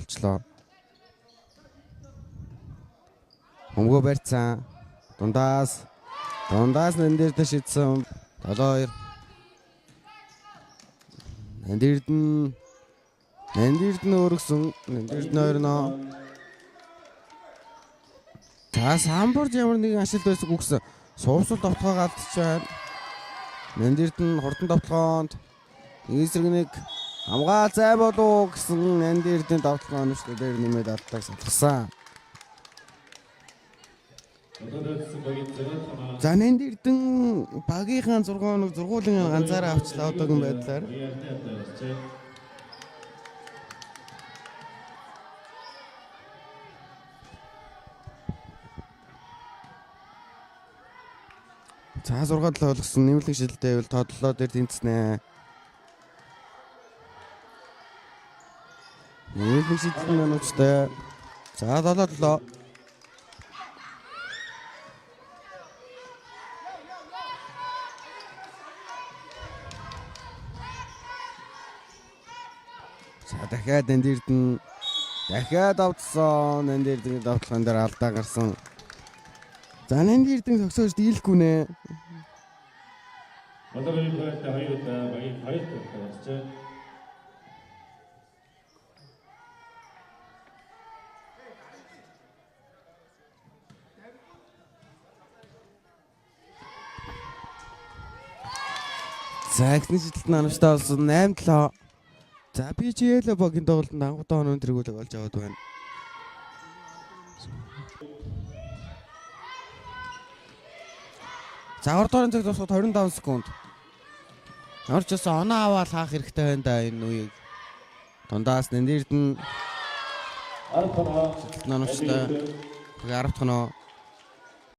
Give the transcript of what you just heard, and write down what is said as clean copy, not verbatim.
болчлоо. Өмгөө барьцсан. Дундаас энэ дээр шидсэн 7-2. Нандирдэн өргсөн. Нандирдэн 2-0. За самбарж ямар нэгэн ашил байсан үгсэн. Суувсал довтлогоо алдчих байна. Нандирдэн хурдан довтлогоонд эсрэг нэг хамгаа зай болов гэсэн Нандирдэн довтлогоо өнөштэй дээр нэмээд алдтаг салгасан. За Нандирдэн багийнхаа 6 хоног зургуулын ганцаараа авчлаа одоогийн байдлаар. За 6-7 болгосон нэмэлт шилдэлтэй бол тодлоо дээр тэнцэнэ. Нэмэлт шилдэлтэй нуучтай. За 7-7. За дахиад Нандирдэн дахиад авцсан. Нандирдэн давталгаан дээр алдаа гарсан. За Нандирдэн төгсөөж дийлэхгүй нэ. Одоогийн projekte хоёроо багийн хоёр тавьчихсан. За ихний шилдэлтэн анамштай болсон 8-7. За BGL багийн тоглолтод анхудаа өнөө тэргүүлэг олж аваад байна. За ордоорын цаг дуусахад 25 секунд. Ямар ч гэсэн оноо аваад хаах хэрэгтэй байна да энэ үеийг. Дундаас Нандирдэн 10 тоноо нануштай 10 тоноо